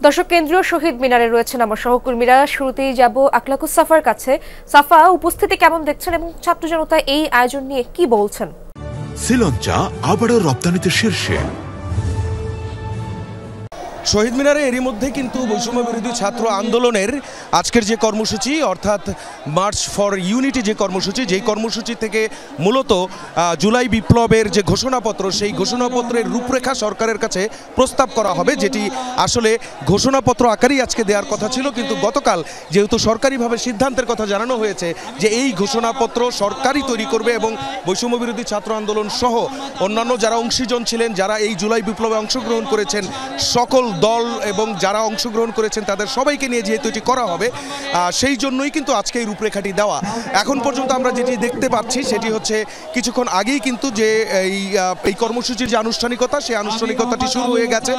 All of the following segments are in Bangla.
দর্শক, কেন্দ্রীয় শহীদ মিনারে রয়েছেন আমার সহকর্মীরা। শুরুতেই যাব আখলাকুস সাফার কাছে। সাফা, উপস্থিতি কেমন দেখছেন এবং ছাত্র জনতা এই আয়োজন নিয়ে কি বলছেন? শ্রীলঙ্কা আবারও রপ্তানিতে শীর্ষে। শহীদ মিনারে এরই মধ্যে কিন্তু বৈষম্য বিরোধী ছাত্র আন্দোলনের আজকের যে কর্মসূচি, অর্থাৎ মার্চ ফর ইউনিটি যে কর্মসূচি, যেই কর্মসূচি থেকে মূলত জুলাই বিপ্লবের যে ঘোষণাপত্র, সেই ঘোষণাপত্রের রূপরেখা সরকারের কাছে প্রস্তাব করা হবে, যেটি আসলে ঘোষণাপত্র আকারেই আজকে দেওয়ার কথা ছিল। কিন্তু গতকাল যেহেতু সরকারিভাবে সিদ্ধান্তের কথা জানানো হয়েছে যে এই ঘোষণাপত্র সরকারই তৈরি করবে এবং বৈষম্য বিরোধী ছাত্র আন্দোলন সহ অন্যান্য যারা অংশীজন ছিলেন, যারা এই জুলাই বিপ্লবে অংশগ্রহণ করেছেন, সকল দল এবং যারা অংশগ্রহণ করেছেন তাদের সবাইকে নিয়ে যেহেতু এটি করা হবে, সেই জন্যই কিন্তু আজকে এই রূপরেখাটি দেওয়া। এখন পর্যন্ত আমরা যেটি দেখতে পাচ্ছি সেটি হচ্ছে কিছুক্ষণ আগেই কিন্তু যে এই কর্মসূচির যে আনুষ্ঠানিকতা, সেই আনুষ্ঠানিকতাটি শুরু হয়ে গেছে।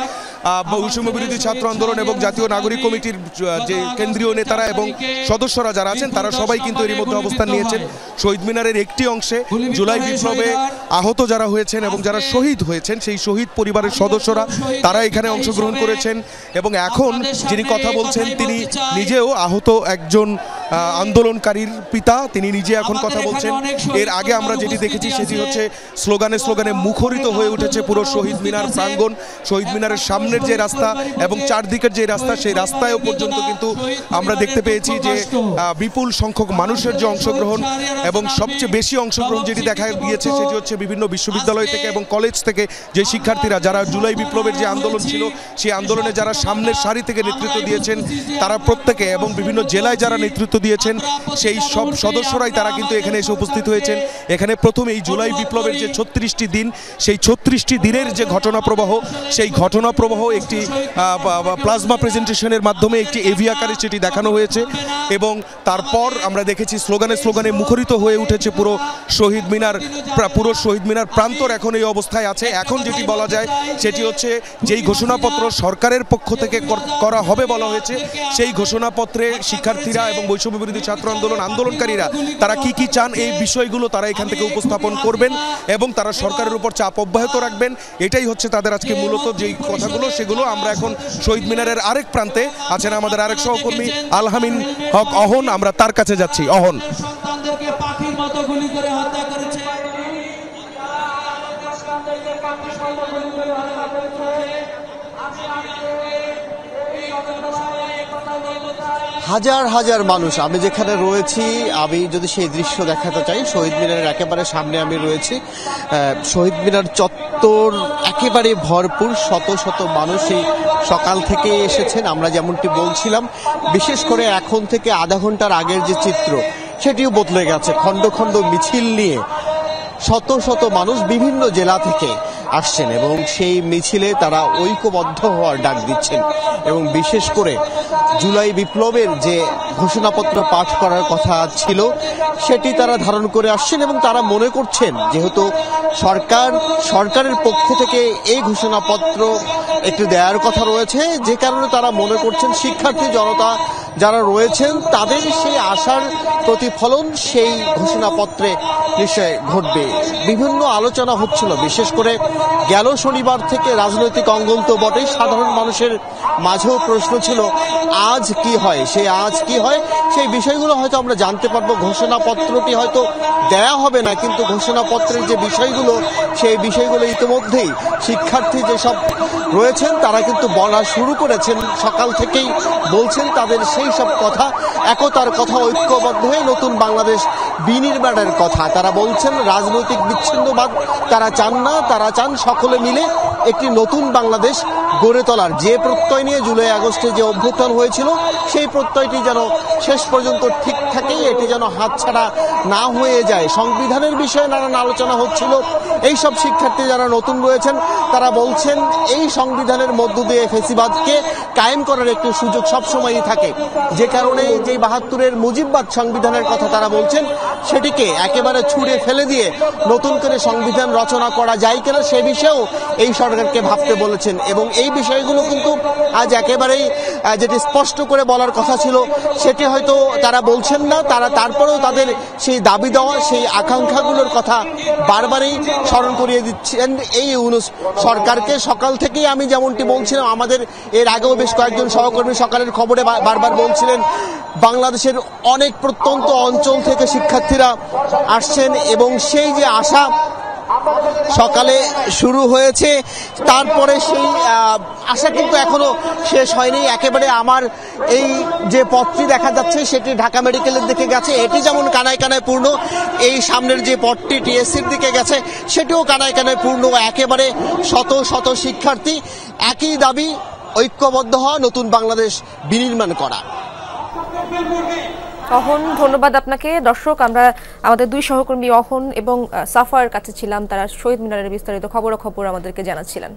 বৈষম্য বিরোধী ছাত্র আন্দোলন এবং জাতীয় নাগরিক কমিটির যে কেন্দ্রীয় নেতারা এবং সদস্যরা যারা আছেন তারা সবাই কিন্তু এর মধ্যে অবস্থান নিয়েছেন। শহীদ মিনারের একটি অংশে জুলাই বিপ্লবে আহত যারা হয়েছেন এবং যারা শহীদ হয়েছেন সেই শহীদ পরিবারের সদস্যরা তারা এখানে অংশগ্রহণ করেছেন। এবং এখন যিনি কথা বলছেন তিনি নিজেও আহত একজন আন্দোলনকারীর পিতা, তিনি নিজে এখন কথা বলছেন। এর আগে আমরা যেটি দেখেছি সেটি হচ্ছে স্লোগানে স্লোগানে মুখরিত হয়ে উঠেছে পুরো শহীদ মিনার প্রাঙ্গণ। শহীদ মিনারের সামনের যে রাস্তা এবং চারদিকের যে রাস্তা, সেই রাস্তায়ও পর্যন্ত কিন্তু আমরা দেখতে পেয়েছি যে বিপুল সংখ্যক মানুষের যে অংশগ্রহণ, এবং সবচেয়ে বেশি অংশগ্রহণ যেটি দেখা গিয়েছে সেটি হচ্ছে বিভিন্ন বিশ্ববিদ্যালয় থেকে এবং কলেজ থেকে যে শিক্ষার্থীরা যারা জুলাই বিপ্লবের যে আন্দোলন ছিল সেই আন্দোলনে যারা সামনের সারি থেকে নেতৃত্ব দিয়েছেন তারা প্রত্যেকে, এবং বিভিন্ন জেলায় যারা নেতৃত্ব দিয়েছেন সেই সব সদস্যরাই তারা কিন্তু এখানে এসে উপস্থিত হয়েছেন। এখানে প্রথম এই জুলাই বিপ্লবের যে 36টি দিন, সেই 36টি দিনের যে ঘটনা প্রবাহ, সেই ঘটনা প্রবাহ একটি প্লাজমা প্রেজেন্টেশনের মাধ্যমে একটি এভি আকারে সেটি দেখানো হয়েছে। এবং তারপর আমরা দেখেছি স্লোগানে স্লোগানে মুখরিত হয়ে উঠেছে পুরো শহীদ মিনার প্রান্তর এখন এই অবস্থায় আছে। এখন যেটি বলা যায় সেটি হচ্ছে যেই ঘোষণাপত্র সরকারের পক্ষ থেকে করা হবে বলা হয়েছে, সেই ঘোষণাপত্রে শিক্ষার্থীরা এবং বৈষম্য বিরোধী ছাত্র আন্দোলনকারীরা তারা কি কি চান এই বিষয়গুলো তারা এখান থেকে উপস্থাপন করবেন এবং তারা সরকারের উপর চাপ অব্যাহত রাখবেন। এটাই হচ্ছে তাদের আজকে মূলত যেই কথাগুলো, সেগুলো আমরা এখন শহীদ মিনারের আরেক প্রান্তে আছেন আমাদের আরেক সহকর্মী আলহামিন হক অহন, আমরা তার কাছে যাচ্ছি। অহন, হাজার হাজার মানুষ, আমি যেখানে রয়েছি আমি যদি সেই দৃশ্য দেখাতে চাই, শহীদ মিনারের একেবারে সামনে আমি রয়েছি। শহীদ মিনার চত্বর একেবারে ভরপুর, শত শত মানুষই সকাল থেকে এসেছেন। আমরা যেমনটি বলছিলাম, বিশেষ করে এখন থেকে আধা ঘন্টার আগের যে চিত্র সেটিও বদলে গেছে। খণ্ড খণ্ড মিছিল নিয়ে শত শত মানুষ বিভিন্ন জেলা থেকে আসছেন এবং সেই মিছিলে তারা ঐক্যবদ্ধ হওয়ার ডাক দিচ্ছেন এবং বিশেষ করে জুলাই বিপ্লবের যে ঘোষণাপত্র পাঠ করার কথা ছিল সেটি তারা ধারণ করে আসছেন এবং তারা মনে করছেন যেহেতু সরকারের পক্ষ থেকে এই ঘোষণাপত্র একটু দেওয়ার কথা রয়েছে, যে কারণে তারা মনে করছেন শিক্ষার্থী জনতা যারা রয়েছেন তাদের সেই আশার প্রতিফলন সেই ঘোষণাপত্রে নিশ্চয় ঘটবে। বিভিন্ন আলোচনা হচ্ছিল, বিশেষ করে গেল শনিবার থেকে রাজনৈতিক অঙ্গন তো বটেই, সাধারণ মানুষের মাঝেও প্রশ্ন ছিল আজ কি হয়, সেই বিষয়গুলো হয়তো আমরা জানতে পারবো। ঘোষণাপত্রটি হয়তো দেয়া হবে না, কিন্তু ঘোষণাপত্রের যে বিষয়গুলো সেই বিষয়গুলো ইতিমধ্যেই শিক্ষার্থী যেসব রয়েছেন তারা কিন্তু বলা শুরু করেছেন, সকাল থেকেই বলছেন তাদের সেই সব কথা, একতার কথা, ঐক্যবদ্ধ হয়ে নতুন বাংলাদেশ বিনির্মাণের কথা। তারা বলছেন রাজনৈতিক বিচ্ছিন্নবাদ তারা চান না, তারা চান সকলে মিলে একটি নতুন বাংলাদেশ গড়ে তোলার। যে প্রত্যয় নিয়ে জুলাই আগস্টে যে অভ্যুত্থান হয়েছিল সেই প্রত্যয়টি যেন শেষ পর্যন্ত ঠিক থাকে, এটি যেন হাতছাড়া না হয়ে যায়। সংবিধানের বিষয়ে নানান আলোচনা হচ্ছিল। এই সব শিক্ষার্থী যারা নতুন রয়েছেন তারা বলছেন এই সংবিধানের মধ্য দিয়ে ফেসিবাদকে কায়েম করার একটি সুযোগ সবসময়ই থাকে, যে কারণে যে ৭২-এর মুজিববাদ সংবিধানের কথা তারা বলছেন সেটিকে একেবারে ছুঁড়ে ফেলে দিয়ে নতুন করে সংবিধান রচনা করা যায় কিনা সে বিষয়েও এই সরকারকে ভাবতে বলেছেন। এবং এই বিষয়গুলো কিন্তু আজ একেবারেই যেটি স্পষ্ট করে বলার কথা ছিল সেটি হয়তো তারা বলছেন না, তারা তারপরেও তাদের সেই দাবি দেওয়া সেই আকাঙ্ক্ষাগুলোর কথা বারবারই স্মরণ করিয়ে দিচ্ছেন এই ইউনূস সরকারকে। সকাল থেকেই আমি যেমনটি বলছিলাম, আমাদের এর আগেও বেশ কয়েকজন সহকর্মী সকালের খবরে বারবার বলছিলেন বাংলাদেশের অনেক প্রত্যন্ত অঞ্চল থেকে শিক্ষার্থীরা আসছেন এবং সেই যে আশা সকালে শুরু হয়েছে, তারপরে সেই আশা কিন্তু এখনো শেষ হয়নি। একেবারে আমার এই যে পথটি দেখা যাচ্ছে সেটি ঢাকা মেডিকেলের দিকে গেছে, এটি যেমন কানায় কানায় পূর্ণ, এই সামনের যে পথটি টিএসসির দিকে গেছে সেটিও কানায় কানায় পূর্ণ। একেবারে শত শত শিক্ষার্থী, একই দাবি, ঐক্যবদ্ধ হওয়া, নতুন বাংলাদেশ বিনির্মাণ করা। অহন, ধন্যবাদ আপনাকে। দর্শক, আমরা আমাদের দুই সহকর্মী অহন এবং সাফার কাছে ছিলাম, তারা শহীদ মিনারের বিস্তারিত খবরাখবর আমাদেরকে জানাচ্ছিলেন।